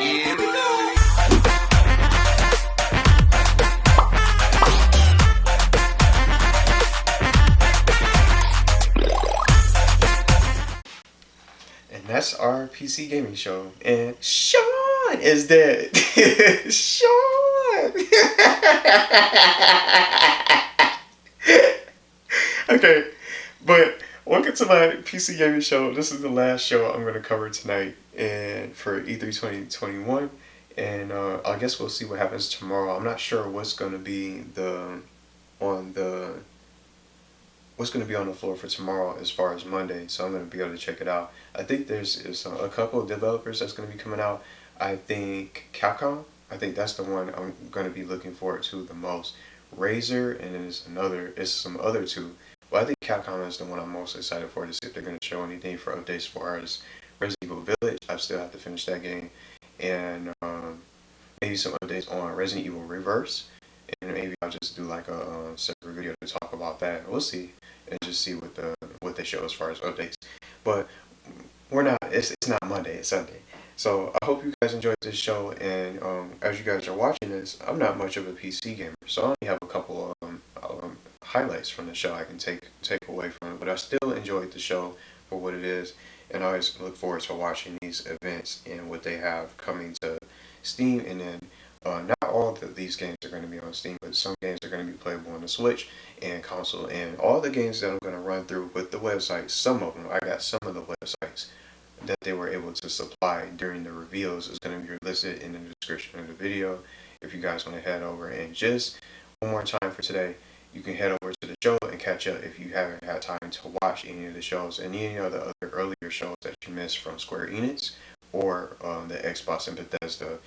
Here we go. And that's our PC gaming show. And Sean is dead. Sean. Okay, but welcome to my PC gaming show. This is the last show I'm going to cover tonight, and for E3 2021. And I guess we'll see what happens tomorrow. I'm not sure what's going to be on the floor for tomorrow as far as Monday, so I'm going to be able to check it out. I think there's a couple of developers that's going to be coming out. I think Capcom, I think that's the one I'm going to be looking forward to the most. Razer, and then it's some other two. Well, I think Capcom is the one I'm most excited for, to see if they're going to show anything for updates as far as Resident Evil Village. I still have to finish that game. And maybe some updates on Resident Evil Reverse. And maybe I'll just do like a separate video to talk about that. We'll see. And just see what they show as far as updates. But it's not Monday, it's Sunday. So I hope you guys enjoyed this show, and as you guys are watching this, I'm not much of a PC gamer, so I only have a couple of highlights from the show I can take away from it, but I still enjoyed the show for what it is, and I always look forward to watching these events and what they have coming to Steam. And then not all of these games are going to be on Steam, but some games are going to be playable on the Switch and console, and all the games that I'm going to run through with the website, some of them, I got some of the websites that they were able to supply during the reveals is going to be listed in the description of the video. If you guys want to head over, and just one more time for today, you can head over to the show and catch up if you haven't had time to watch any of the shows and any of the other earlier shows that you missed from Square Enix or the Xbox and Bethesda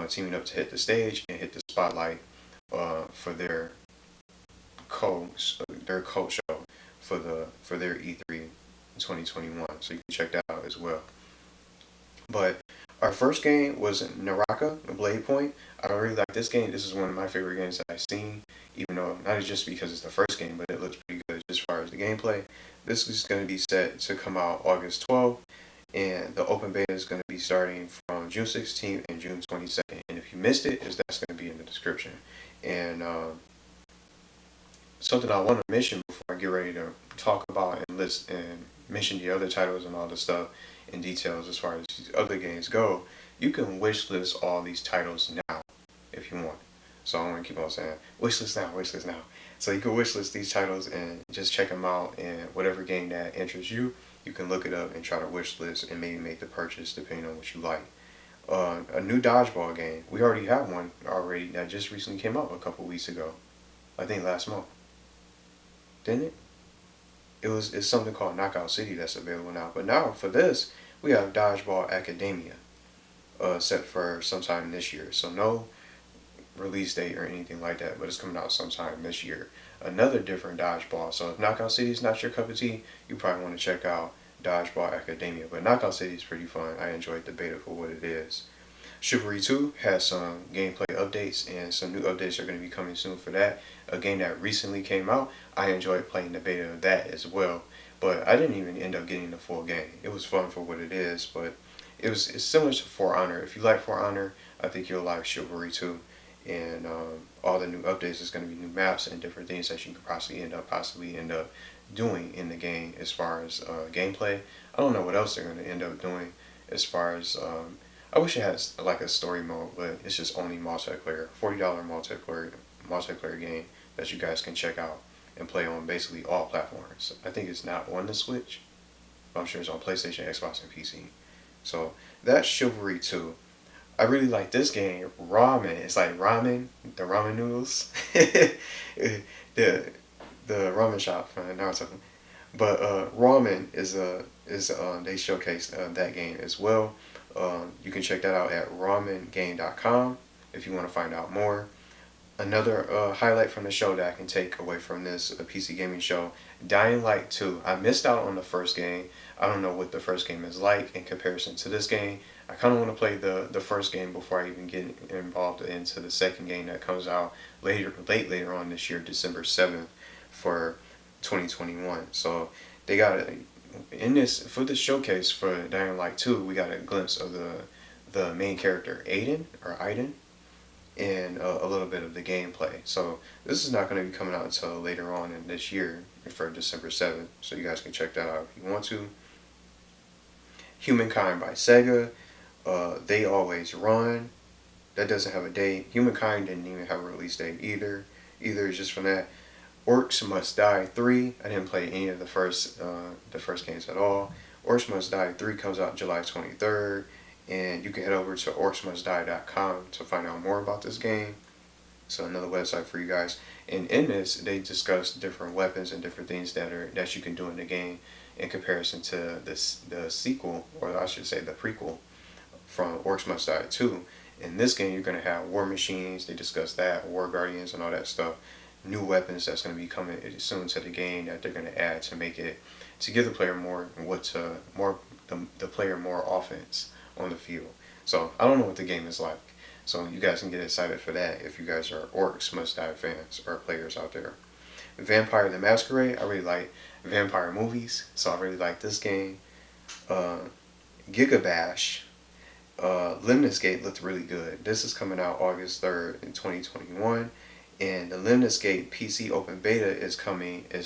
teaming up to hit the stage and hit the spotlight for their co-show for their E3 2021, so you can check that out as well. But our first game was Naraka, Bladepoint. I really like this game. This is one of my favorite games that I've seen, even though not just because it's the first game, but it looks pretty good as far as the gameplay. This is going to be set to come out August 12th, and the open beta is going to be starting from June 16th and June 22nd. And if you missed it, that's going to be in the description. And something I want to mention before I get ready to talk about and list and mention the other titles and all the stuff in details as far as these other games go, you can wishlist all these titles now if you want. So I'm going to keep on saying wishlist now. So you can wishlist these titles and just check them out, and whatever game that interests you, you can look it up and try to wishlist and maybe make the purchase depending on what you like. A new Dodgeball game. We already have one that just recently came out a couple weeks ago. I think last month. Didn't it? It's something called Knockout City that's available now. But now for this, we have Dodgeball Academia set for sometime this year. So no release date or anything like that, but it's coming out sometime this year. Another different Dodgeball. So if Knockout City is not your cup of tea, you probably want to check out Dodgeball Academia. But Knockout City is pretty fun. I enjoyed the beta for what it is. Chivalry 2 has some gameplay updates, and some new updates are going to be coming soon for that. A game that recently came out. I enjoyed playing the beta of that as well, but I didn't even end up getting the full game. It was fun for what it is, but it's similar to For Honor. If you like For Honor, I think you'll like Chivalry 2. And all the new updates is going to be new maps and different things that you could possibly end up doing in the game as far as gameplay. I don't know what else they're going to end up doing as far as I wish it had like a story mode, but it's just only multiplayer. $40 multiplayer game that you guys can check out and play on basically all platforms. I think it's not on the Switch, but I'm sure it's on PlayStation, Xbox, and PC. So that's Chivalry 2. I really like this game, Rawmen. It's like ramen, the ramen noodles. the ramen shop from Naruto. But Rawmen is they showcased that game as well. You can check that out at rawmengame.com if you want to find out more. Another highlight from the show that I can take away from this PC gaming show, Dying Light 2. I missed out on the first game. I don't know what the first game is like in comparison to this game. I kind of want to play the first game before I even get involved into the second game that comes out later on this year, December 7th for 2021. So they got in this for the showcase for Dying Light 2. We got a glimpse of the main character Aiden, and a little bit of the gameplay. So this is not going to be coming out until later on in this year for December 7th. So you guys can check that out if you want to. Humankind by Sega. They Always Run. That doesn't have a date. Humankind didn't even have a release date either. Either is just from that. Orcs Must Die 3. I didn't play any of the first games at all. Orcs Must Die 3 comes out July 23rd. And you can head over to orcsmustdie.com to find out more about this game. So another website for you guys. And in this, they discuss different weapons and different things that you can do in the game in comparison to the sequel, or I should say the prequel, from Orcs Must Die 2. In this game, you're going to have Warmachines. They discuss that, War Guardians, and all that stuff. New weapons that's going to be coming soon to the game that they're going to add to make it, to give the player the player more offense on the field. So I don't know what the game is like. So you guys can get excited for that if you guys are Orcs Must Die fans or players out there. Vampire the Masquerade. I really like vampire movies, so I really like this game. GigaBash. Lemnis Gate looked really good. This is coming out August 3rd in 2021. And the Lemnis Gate PC open beta is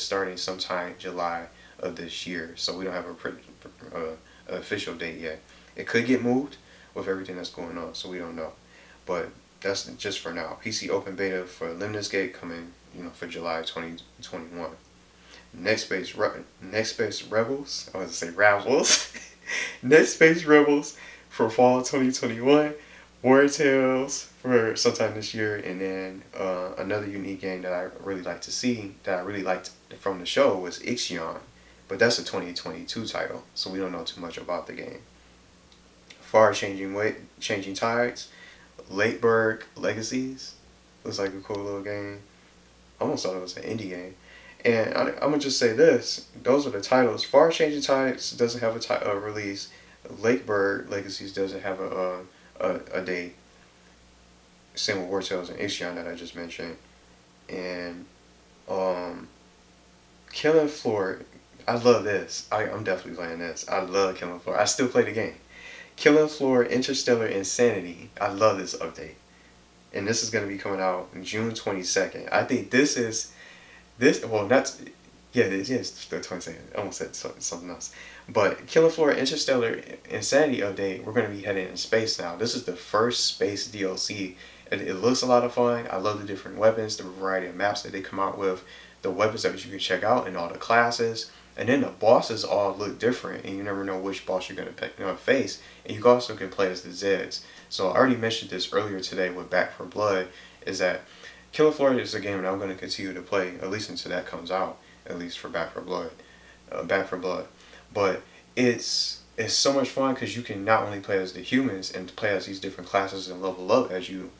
starting sometime July of this year. So we don't have an official date yet. It could get moved with everything that's going on, so we don't know. But that's just for now. PC open beta for Lemnis Gate coming, for July 2021. Next Space Rebels. I was to say Ravels. Next Space Rebels for fall 2021. WarTales for sometime this year, and then another unique game that I really like to see, that I really liked from the show, was Ixion. But that's a 2022 title, so we don't know too much about the game. Far Changing Tides. Lakeburg Legacies. Looks like a cool little game. I almost thought it was an indie game. And I'm going to just say this. Those are the titles. Far Changing Tides doesn't have a release. Lakeburg Legacies doesn't have a date. Same with WarTales and Ixion that I just mentioned. And Killing Floor. I love this. I'm definitely playing this. I love Killing Floor. I still play the game. Killing Floor Interstellar Insanity. I love this update. And this is going to be coming out on June 22nd. I think this is the 22nd. I almost said something else. But Killing Floor Interstellar Insanity update, we're going to be heading in space now. This is the first space DLC. It looks a lot of fun. I love the different weapons, the variety of maps that they come out with, the weapons that you can check out, and all the classes. And then the bosses all look different, and you never know which boss you're going to face. And you also can play as the Zeds. So I already mentioned this earlier today with Back 4 Blood, is that Killing Floor is a game that I'm going to continue to play, at least until that comes out, at least for Back 4 Blood. But it's so much fun because you can not only play as the humans and play as these different classes and level up as you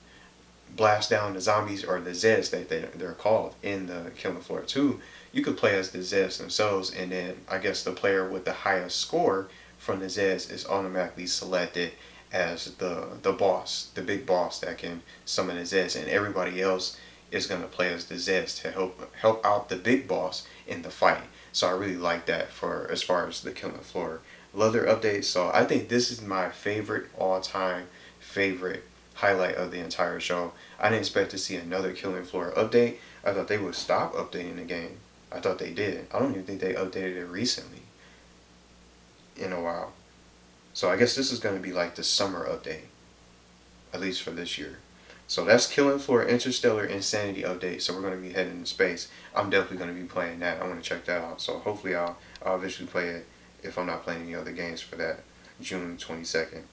blast down the zombies, or the Zeds that they're called in the Killing Floor 2. You could play as the Zeds themselves, and then I guess the player with the highest score from the Zeds is automatically selected as the boss, the big boss that can summon the Zeds, and everybody else is going to play as the Zeds to help out the big boss in the fight. So I really like that for as far as the Killing Floor. Love their updates. So I think this is my favorite all-time favorite highlight of the entire show. I didn't expect to see another Killing Floor update. I thought they would stop updating the game. I thought they did. I don't even think they updated it recently in a while. So I guess this is going to be like the summer update, at least for this year. So that's Killing Floor Interstellar Insanity update. So we're going to be heading to space. I'm definitely going to be playing that. I want to check that out. So hopefully I'll eventually play it if I'm not playing any other games for that June 22nd.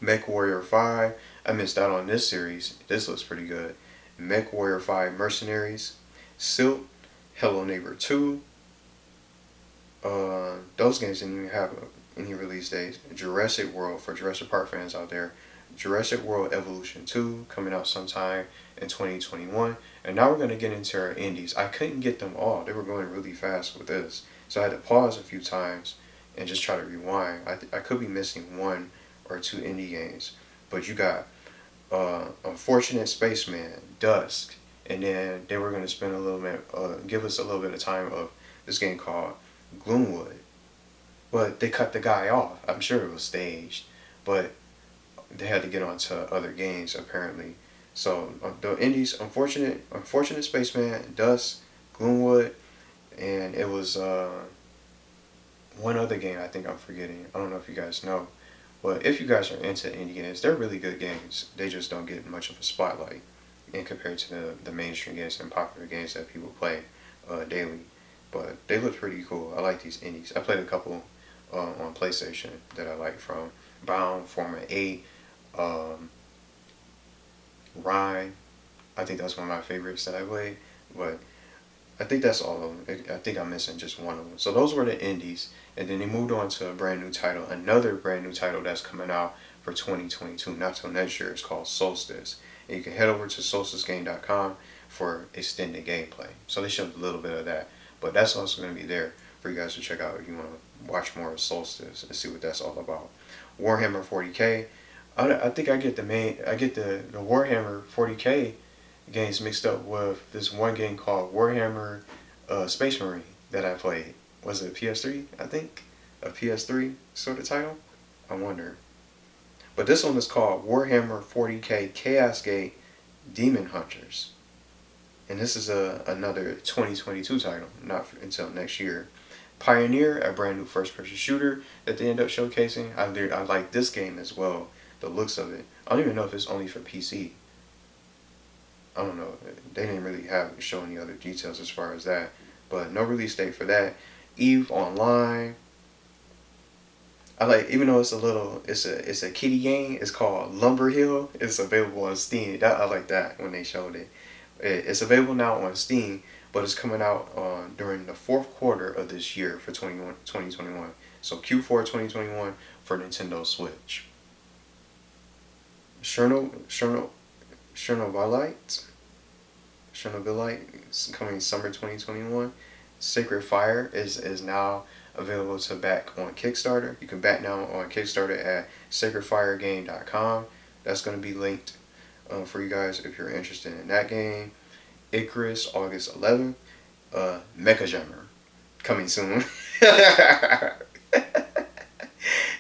MechWarrior 5. I missed out on this series. This looks pretty good. MechWarrior 5 Mercenaries. Silt. Hello Neighbor 2. Those games didn't even have any release dates. Jurassic World, for Jurassic Park fans out there. Jurassic World Evolution 2 coming out sometime in 2021. And now we're going to get into our indies. I couldn't get them all. They were going really fast with this. So I had to pause a few times and just try to rewind. I could be missing one or two indie games. But you got Unfortunate Spaceman, Dusk. And then they were going to spend a little bit, give us a little bit of time of this game called Gloomwood. But they cut the guy off. I'm sure it was staged. But they had to get onto other games apparently. So the indies, unfortunate Spaceman, Dusk, Gloomwood, and it was one other game I think I'm forgetting. I don't know if you guys know, but if you guys are into indie games, they're really good games. They just don't get much of a spotlight in compared to the mainstream games and popular games that people play daily. But they look pretty cool. I like these indies. I played a couple on PlayStation that I like, from Bound, Forma 8, Rhyme. I think that's one of my favorites that I played. But I think that's all of them. I think I'm missing just one of them. So those were the indies. And then they moved on to a brand new title. Another brand new title that's coming out for 2022. Not till next year. It's called Soulstice. And you can head over to solsticegame.com for extended gameplay. So they showed a little bit of that. But that's also going to be there for you guys to check out if you want to watch more of Soulstice and see what that's all about. Warhammer 40k. I think I get the Warhammer 40k games mixed up with this one game called Warhammer Space Marine that I played. Was it PS3? I think a PS3 sort of title. I wonder. But this one is called Warhammer 40k Chaos Gate Demon Hunters. And this is another 2022 title, not until next year. Pioneer, a brand new first-person shooter that they end up showcasing. I like this game as well, the looks of it. I don't even know if it's only for PC. I don't know. They didn't really show any other details as far as that. But no release date for that. EVE Online. I like, even though it's a kiddie game. It's called Lumber Hill. It's available on Steam. I like that when they showed it. It's available now on Steam, but it's coming out during the fourth quarter of this year for 2021. So Q4 2021 for Nintendo Switch. Chernobylite is coming summer 2021. Sacred Fire is now available to back on Kickstarter. You can back now on Kickstarter at sacredfiregame.com. That's going to be linked for you guys if you're interested in that game. Icarus, August 11th. Mecha coming soon.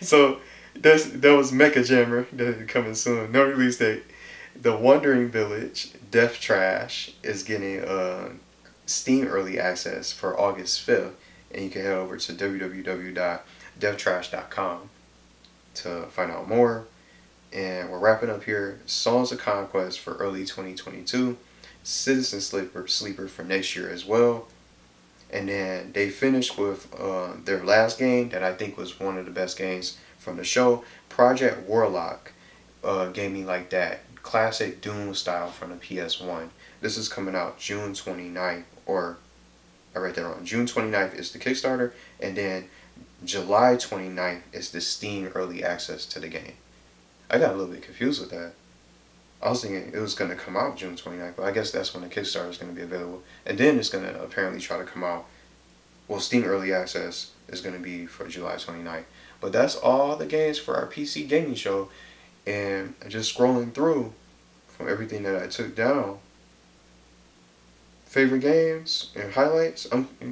So that was Mecha Jammer that coming soon. No release date. The Wandering Village, Death Trash, is getting Steam Early Access for August 5th. And you can head over to www.deathtrash.com to find out more. And we're wrapping up here. Songs of Conquest for early 2022. Citizen Sleeper for next year as well. And then they finished with their last game that I think was one of the best games from the show. Project Warlock. Gaming like that. Classic Doom style from the PS1. This is coming out June 29th. Or, I read that wrong. June 29th is the Kickstarter. And then July 29th is the Steam Early Access to the game. I got a little bit confused with that. I was thinking it was going to come out June 29th, but I guess that's when the Kickstarter is going to be available. And then it's going to apparently try to come out, well, Steam Early Access is going to be for July 29th. But that's all the games for our PC gaming show. And just scrolling through from everything that I took down. Favorite games and highlights.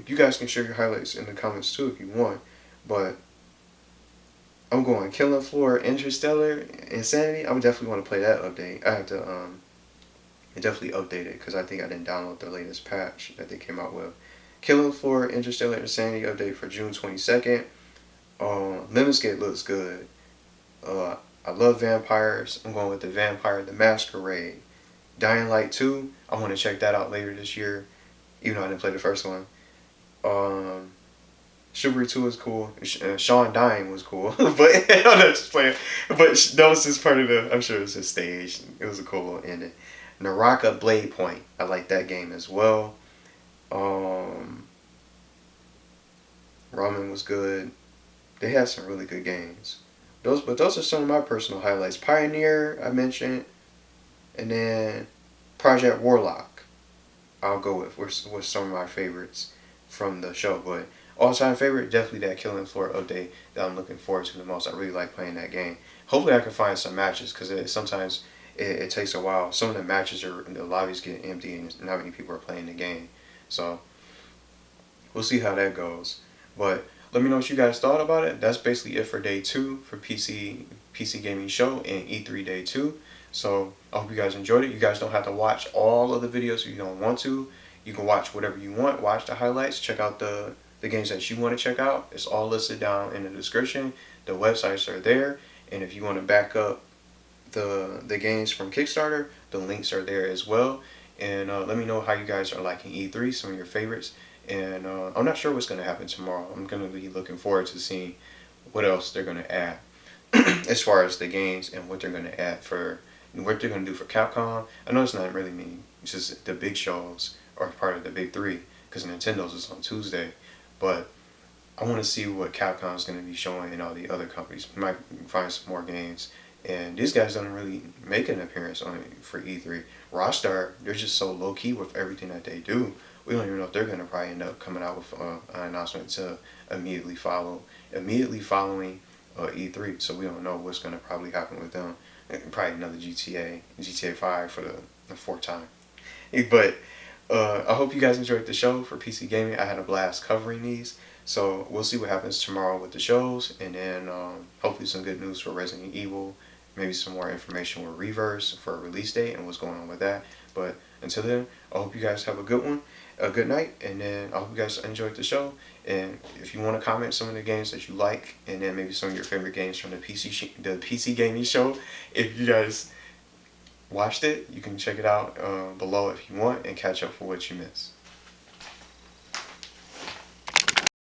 You guys can share your highlights in the comments too if you want. But I'm going Killing Floor, Interstellar, Insanity. I would definitely want to play that update. I have to definitely update it because I think I didn't download the latest patch that they came out with. Killing Floor, Interstellar, Insanity update for June 22nd. Lemnis looks good. I love vampires. I'm going with the Vampire the Masquerade. Dying Light 2. I want to check that out later this year, even though I didn't play the first one. Chivalry 2 is cool. Sean dying was cool. But I'm not just playing. But that was just part of the, I'm sure it was a stage. It was a cool little ending. Naraka Bladepoint. I like that game as well. Rawmen was good. They had some really good games. But those are some of my personal highlights. Pioneer, I mentioned. And then Project Warlock, I'll go with some of my favorites from the show. But all-time favorite, definitely that Killing Floor update that I'm looking forward to the most. I really like playing that game. Hopefully I can find some matches because sometimes it takes a while. Some of the matches the lobbies get empty and not many people are playing the game. So we'll see how that goes. But let me know what you guys thought about it. That's basically it for day 2 for PC PC Gaming Show and E3 Day 2. So I hope you guys enjoyed it. You guys don't have to watch all of the videos if you don't want to. You can watch whatever you want. Watch the highlights. Check out the games that you want to check out. It's all listed down in the description. The websites are there. And if you want to back up the games from Kickstarter, the links are there as well. And let me know how you guys are liking E3, some of your favorites. And I'm not sure what's going to happen tomorrow. I'm going to be looking forward to seeing what else they're going to add as far as the games and what they're going to add for what they're going to do for Capcom. I know it's not really mean. It's just the big shows are part of the big three because Nintendo's is on Tuesday. But I want to see what Capcom is going to be showing and all the other companies. We might find some more games. And these guys don't really make an appearance on it for E3. Rockstar, they're just so low key with everything that they do. We don't even know if they're going to probably end up coming out with an announcement to immediately following E3. So we don't know what's going to probably happen with them. And probably another GTA 5 for the fourth time. But I hope you guys enjoyed the show for PC Gaming. I had a blast covering these. So we'll see what happens tomorrow with the shows. And then hopefully some good news for Resident Evil. Maybe some more information with Reverse for a release date and what's going on with that. But until then, I hope you guys have a good night, and then I hope you guys enjoyed the show. And if you want to comment some of the games that you like, and then maybe some of your favorite games from the PC Gaming Show, if you guys watched it, you can check it out below if you want and catch up for what you missed.